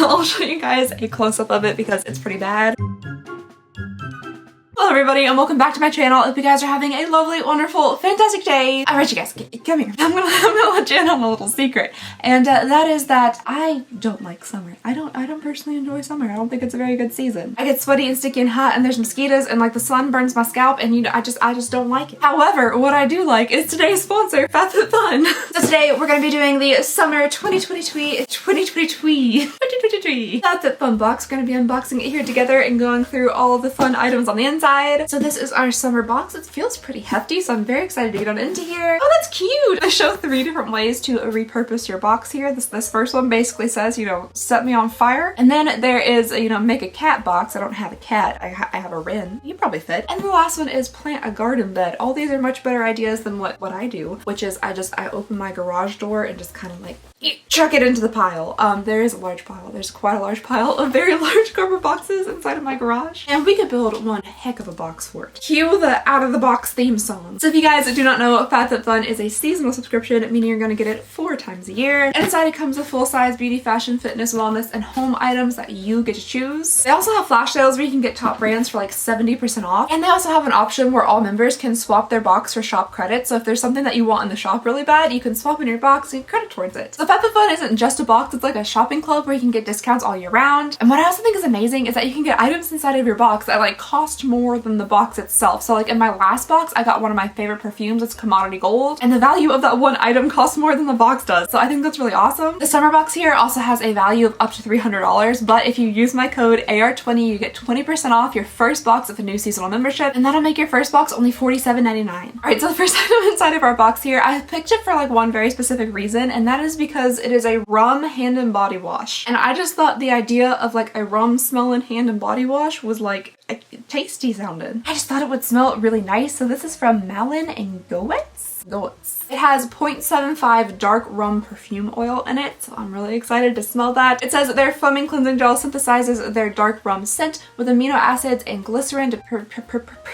I'll show you guys a close-up of it because it's pretty bad. Hello everybody and welcome back to my channel. If you guys are having a lovely, wonderful, fantastic day. Alright you guys, come here. I'm gonna let you in on a little secret. And that is that I don't like summer. I don't personally enjoy summer. I don't think it's a very good season. I get sweaty and sticky and hot and there's mosquitoes and like the sun burns my scalp and you know, I just don't like it. However, what I do like is today's sponsor, FabFitFun. So today we're gonna be doing the summer 2023 FabFitFun box. We're gonna be unboxing it here together and going through all of the fun items on the inside. So this is our summer box. It feels pretty hefty, so I'm very excited to get on into here. Oh, that's cute! I show 3 different ways to repurpose your box here. This first one basically says, you know, set me on fire. And then there is, you know, make a cat box. I don't have a cat. I have a wren. You probably fit. And the last one is plant a garden bed. All these are much better ideas than what I do, which is I open my garage door and just kind of like chuck it into the pile. There is a large pile. There's quite a large pile of very large cardboard boxes inside of my garage. And we could build one heck of a box for it. Cue the out of the box theme song. So if you guys do not know, FabFitFun is a seasonal subscription, meaning you're gonna get it 4 times a year. And inside it comes with full-size beauty, fashion, fitness, wellness, and home items that you get to choose. They also have flash sales where you can get top brands for like 70% off. And they also have an option where all members can swap their box for shop credit. So if there's something that you want in the shop really bad, you can swap in your box and get credit towards it. So FabFitFun isn't just a box, it's like a shopping club where you can get discounts all year round. And what I also think is amazing is that you can get items inside of your box that like cost more than the box itself. So like in my last box, I got one of my favorite perfumes. It's commodity gold. And the value of that one item costs more than the box does. So I think that's really awesome. The summer box here also has a value of up to $300. But if you use my code AR20, you get 20% off your first box of a new seasonal membership. And that'll make your first box only $47.99. All right, so the first item inside of our box here, I picked it for like one very specific reason. And that is because it is a rum hand and body wash. And I just thought the idea of like a rum smelling hand and body wash was like tasty sounding. I just thought it would smell really nice. So this is from Malin and Goetz. It has 0.75 dark rum perfume oil in it, so I'm really excited to smell that. It says that their foaming cleansing gel synthesizes their dark rum scent with amino acids and glycerin to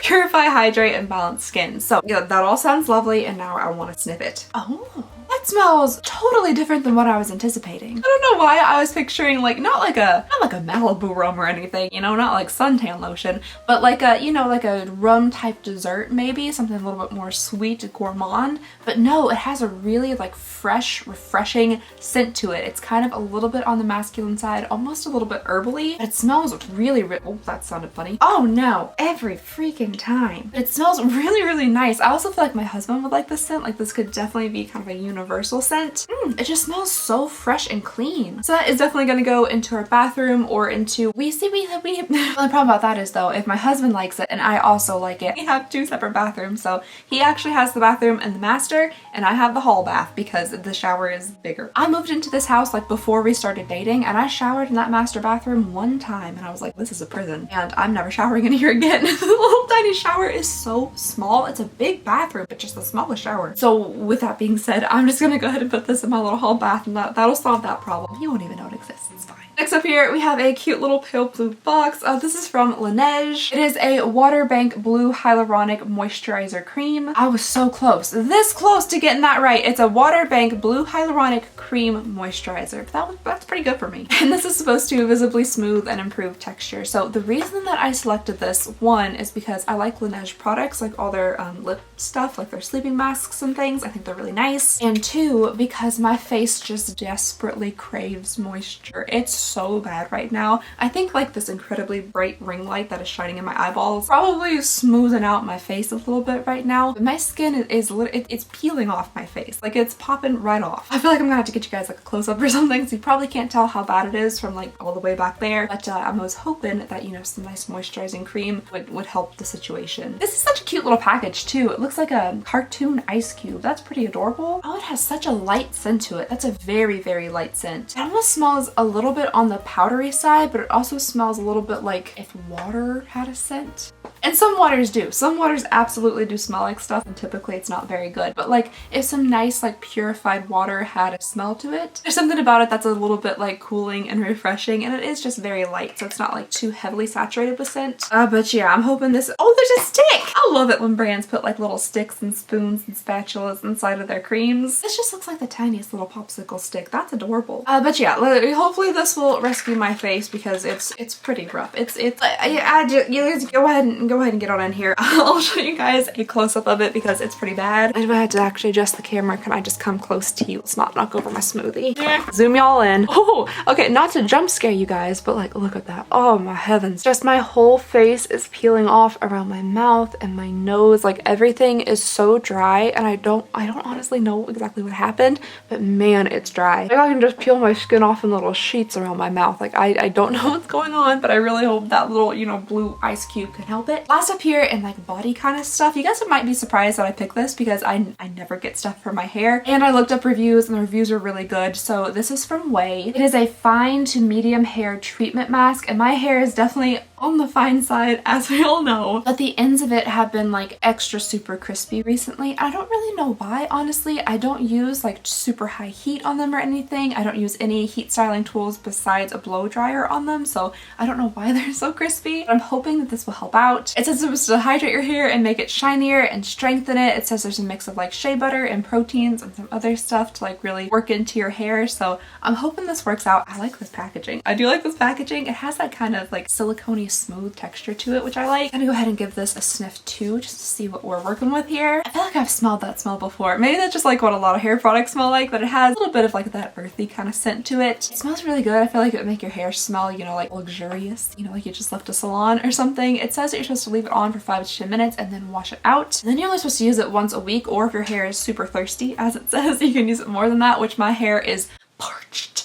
purify, hydrate, and balance skin. So yeah, that all sounds lovely, and now I want to sniff it. Oh. That smells totally different than what I was anticipating. I don't know why I was picturing like not like a Malibu rum or anything, you know, not like suntan lotion, but like a, you know, like a rum type dessert maybe, something a little bit more sweet, gourmand. But no, it has a really like fresh, refreshing scent to it. It's kind of a little bit on the masculine side, almost a little bit herbally, but it smells really, oh, that sounded funny. Oh no, every freaking time. It smells really, really nice. I also feel like my husband would like this scent. Like this could definitely be kind of a universal scent. It just smells so fresh and clean. So that is definitely gonna go into our bathroom or into, the problem about that is though, if my husband likes it and I also like it, we have 2 separate bathrooms. So he actually has the bathroom in the master and I have the hall bath because the shower is bigger. I moved into this house like before we started dating and I showered in that master bathroom one time and I was like, this is a prison and I'm never showering in here again. The little tiny shower is so small. It's a big bathroom, but just the smallest shower. So with that being said, I'm just gonna go ahead and put this in my little hall bath and that'll solve that problem. You won't even know it exists, it's fine. Next up here, we have a cute little pale blue box. This is from Laneige. It is a Water Bank Blue Hyaluronic Moisturizer Cream. I was so close, this close to getting that right. It's a Water Bank Blue Hyaluronic Cream Moisturizer. That's pretty good for me. And this is supposed to visibly smooth and improve texture. So the reason that I selected this, one, is because I like Laneige products, like all their lip stuff, like their sleeping masks and things. I think they're really nice. And 2, because my face just desperately craves moisture. It's so bad right now. I think like this incredibly bright ring light that is shining in my eyeballs probably smoothing out my face a little bit right now. But my skin it's peeling off my face. Like it's popping right off. I feel like I'm gonna have to get you guys like a close-up or something so you probably can't tell how bad it is from like all the way back there. But I was hoping that, you know, some nice moisturizing cream would help the situation. This is such a cute little package too. It looks like a cartoon ice cube. That's pretty adorable. Oh, it has such a light scent to it. That's a very, very light scent. It almost smells a little bit on the powdery side, but it also smells a little bit like if water had a scent. And some waters do. Some waters absolutely do smell like stuff, and typically it's not very good. But like if some nice like purified water had a smell to it, there's something about it that's a little bit like cooling and refreshing, and it is just very light, so it's not like too heavily saturated with scent. But yeah, I'm hoping this— oh, there's a stick! I love it when brands put like little sticks and spoons and spatulas inside of their creams. This just looks like the tiniest little popsicle stick. That's adorable. But yeah, hopefully this will rescue my face because it's pretty rough. You guys go ahead and get on in here. I'll show you guys a close-up of it because it's pretty bad. If I had to actually adjust the camera, can I just come close to you? Let's not knock over my smoothie. Yeah. Zoom y'all in. Oh, okay, not to jump scare you guys, but like, look at that. Oh my heavens. Just my whole face is peeling off around my mouth and my nose. Like everything is so dry, and I don't honestly know exactly what happened, but man, it's dry. Like I can just peel my skin off in little sheets around my mouth. Like I don't know what's going on, but I really hope that little, you know, blue ice cube can help it. Last up here in like body kind of stuff, you guys might be surprised that I picked this because I never get stuff for my hair, and I looked up reviews and the reviews are really good. So this is from Way. It is a fine to medium hair treatment mask, and my hair is definitely on the fine side, as we all know, but the ends of it have been like extra super crispy recently. I don't really know why, honestly. I don't use like super high heat on them or anything. I don't use any heat styling tools besides a blow dryer on them, so I don't know why they're so crispy, but I'm hoping that this will help out. It says it's supposed to hydrate your hair and make it shinier and strengthen it. It says there's a mix of like shea butter and proteins and some other stuff to like really work into your hair, so I'm hoping this works out. I like this packaging. I do like this packaging. It has that kind of like silicone smooth texture to it, which I like. I'm gonna go ahead and give this a sniff too, just to see what we're working with here. I feel like I've smelled that smell before. Maybe that's just like what a lot of hair products smell like, but it has a little bit of like that earthy kind of scent to it. It smells really good. I feel like it would make your hair smell, you know, like luxurious, you know, like you just left a salon or something. It says that you're supposed to leave it on for 5 to 10 minutes and then wash it out. And then you're only supposed to use it once a week, or if your hair is super thirsty, as it says, you can use it more than that, which my hair is parched.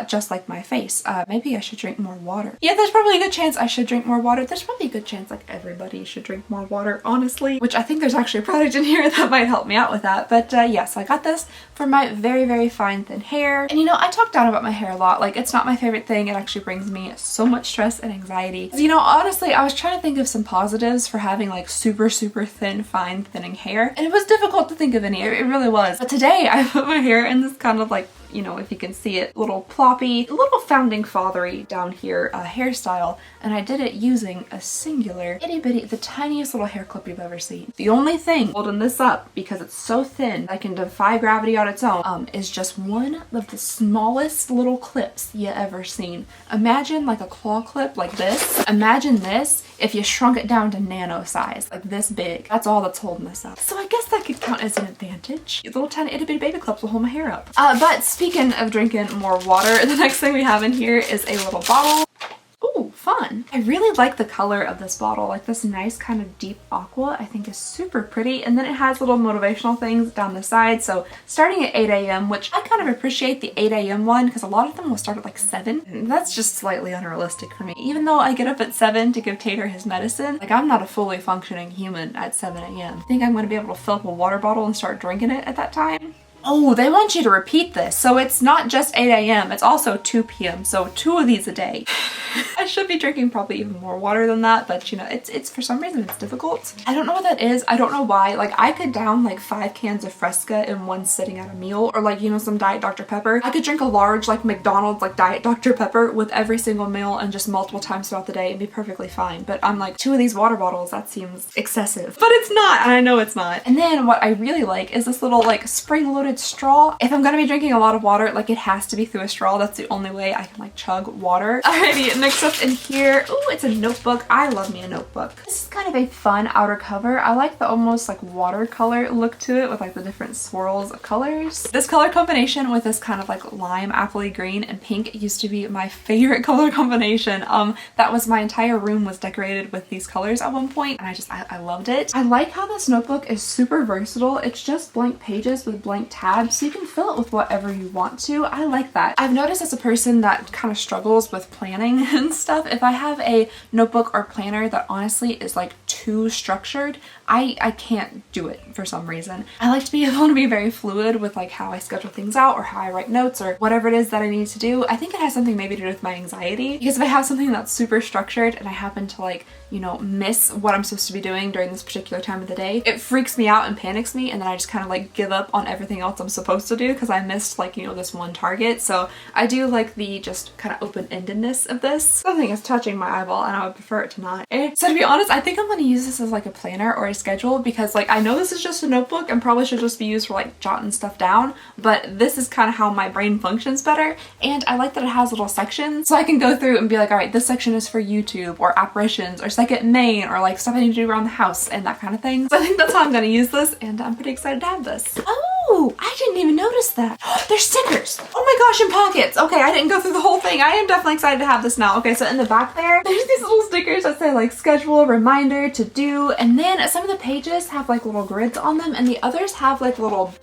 Just like my face. Maybe I should drink more water. Yeah, there's probably a good chance I should drink more water. There's probably a good chance like everybody should drink more water, honestly, which I think there's actually a product in here that might help me out with that. But yeah, so I got this for my very, very fine thin hair. And you know, I talk down about my hair a lot. Like, it's not my favorite thing. It actually brings me so much stress and anxiety. You know, honestly, I was trying to think of some positives for having like super, super thin, fine thinning hair, and it was difficult to think of any. It really was. But today I put my hair in this kind of like, you know, if you can see it, little ploppy, little founding fathery down here hairstyle, and I did it using a singular itty bitty, the tiniest little hair clip you've ever seen. The only thing holding this up, because it's so thin I can defy gravity on its own, is just one of the smallest little clips you ever seen. Imagine like a claw clip like this. Imagine this if you shrunk it down to nano size, like this big. That's all that's holding this up. So I guess that could count as an advantage. These little tiny itty bitty baby clips will hold my hair up. But speaking of drinking more water, the next thing we have in here is a little bottle. Ooh, fun. I really like the color of this bottle, like this nice kind of deep aqua I think is super pretty, and then it has little motivational things down the side. So starting at 8 a.m, which I kind of appreciate the 8 a.m. one because a lot of them will start at like 7. And that's just slightly unrealistic for me. Even though I get up at 7 to give Tater his medicine, like I'm not a fully functioning human at 7 a.m. I think I'm going to be able to fill up a water bottle and start drinking it at that time. Oh, they want you to repeat this. So it's not just 8 a.m, it's also 2 p.m. So 2 of these a day. I should be drinking probably even more water than that, but you know, it's for some reason it's difficult. I don't know what that is. I don't know why. Like I could down like 5 cans of Fresca in one sitting at a meal, or like, you know, some Diet Dr. Pepper. I could drink a large like McDonald's like Diet Dr. Pepper with every single meal and just multiple times throughout the day and be perfectly fine. But I'm like 2 of these water bottles, that seems excessive. But it's not, and I know it's not. And then what I really like is this little like spring-loaded straw. If I'm gonna be drinking a lot of water, like it has to be through a straw. That's the only way I can like chug water. Alrighty, next up in here, ooh, it's a notebook. I love me a notebook. This is kind of a fun outer cover. I like the almost like watercolor look to it with like the different swirls of colors. This color combination with this kind of like lime, appley green, and pink used to be my favorite color combination. That was my entire room was decorated with these colors at one point, and I loved it. I like how this notebook is super versatile. It's just blank pages with blank tabs, so you can fill it with whatever you want to. I like that. I've noticed as a person that kind of struggles with planning and stuff, if I have a notebook or planner that honestly is like too too structured, I can't do it for some reason. I like to be able to be very fluid with like how I schedule things out or how I write notes or whatever it is that I need to do. I think it has something maybe to do with my anxiety, because if I have something that's super structured and I happen to like, you know, miss what I'm supposed to be doing during this particular time of the day, it freaks me out and panics me, and then I just kind of like give up on everything else I'm supposed to do because I missed like, you know, this one target. So I do like the just kind of open-endedness of this. Something is touching my eyeball and I would prefer it to not. So to be honest, I think I'm going to use this as like a planner or a schedule, because like I know this is just a notebook and probably should just be used for like jotting stuff down, but this is kind of how my brain functions better, and I like that it has little sections so I can go through and be like, all right, this section is for YouTube or apparitions or second main or like stuff I need to do around the house and that kind of thing. So I think that's how I'm going to use this, and I'm pretty excited to have this. Oh, I didn't even notice that. There's stickers. Oh my gosh, in pockets. Okay, I didn't go through the whole thing. I am definitely excited to have this now. Okay, so in the back there's these little stickers that say like schedule, reminder, to do, and then some of the pages have like little grids on them, and the others have like little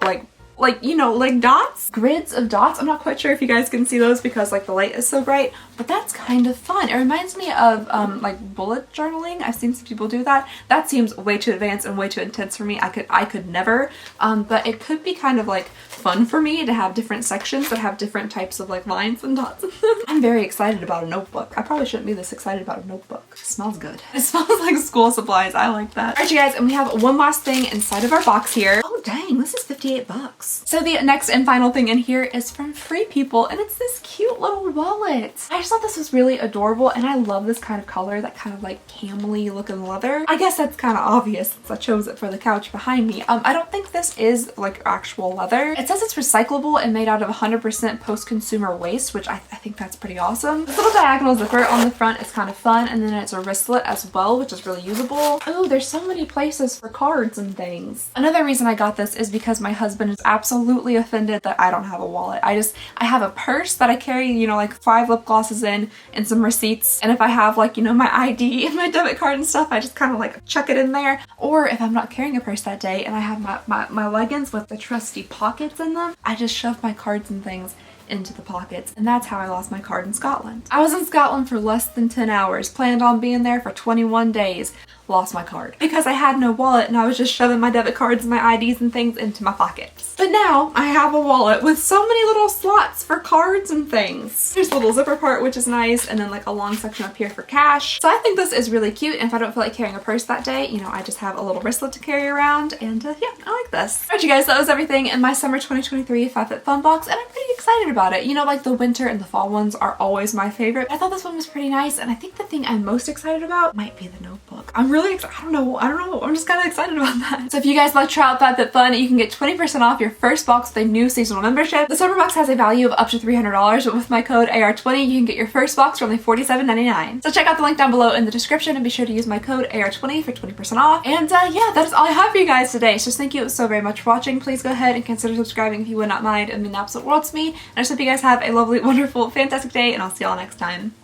like, you know, like dots, grids of dots. I'm not quite sure if you guys can see those because like the light is so bright, but that's kind of fun. It reminds me of like bullet journaling. I've seen some people do that. That seems way too advanced and way too intense for me. I could never, but it could be kind of like fun for me to have different sections that have different types of like lines and dots in them. I'm very excited about a notebook. I probably shouldn't be this excited about a notebook. It smells good. It smells like school supplies. I like that. Alright you guys, and we have one last thing inside of our box here. Oh dang, this is 58 bucks. So the next and final thing in here is from Free People, and it's this cute little wallet. I just thought this was really adorable, and I love this kind of color, that kind of like camely looking leather. I guess that's kind of obvious since I chose it for the couch behind me. I don't think this is like actual leather. It says it's recyclable and made out of 100% post-consumer waste, which I think that's pretty awesome. This little diagonal zipper on the front is kind of fun, and then it's a wristlet as well, which is really usable. Oh, there's so many places for cards and things. Another reason I got this is because my husband is absolutely offended that I don't have a wallet. I have a purse that I carry, you know, like 5 lip glosses in and some receipts, and if I have like, you know, my ID and my debit card and stuff, I just kind of like chuck it in there. Or if I'm not carrying a purse that day and I have my leggings with the trusty pockets in them, I just shove my cards and things into the pockets, and that's how I lost my card in Scotland. I was in Scotland for less than 10 hours, planned on being there for 21 days, lost my card because I had no wallet and I was just shoving my debit cards and my IDs and things into my pockets. But now I have a wallet with so many little slots for cards and things. There's a little zipper part, which is nice, and then like a long section up here for cash. So I think this is really cute, and if I don't feel like carrying a purse that day, you know, I just have a little wristlet to carry around, and yeah, I like this. Alright you guys, that was everything in my summer 2023 FabFitFun box, and I'm pretty excited about it. You know, like the winter and the fall ones are always my favorite. I thought this one was pretty nice, and I think the thing I'm most excited about might be the notebook. I'm really excited. I don't know. I'm just kind of excited about that. So if you guys like to try out FabFitFun, you can get 20% off your first box with a new seasonal membership. The summer box has a value of up to $300, but with my code AR20, you can get your first box for only $47.99. So check out the link down below in the description and be sure to use my code AR20 for 20% off. And yeah, that is all I have for you guys today. So just thank you so very much for watching. Please go ahead and consider subscribing if you would not mind. It would mean the absolute world to me. And I just hope you guys have a lovely, wonderful, fantastic day, and I'll see y'all next time.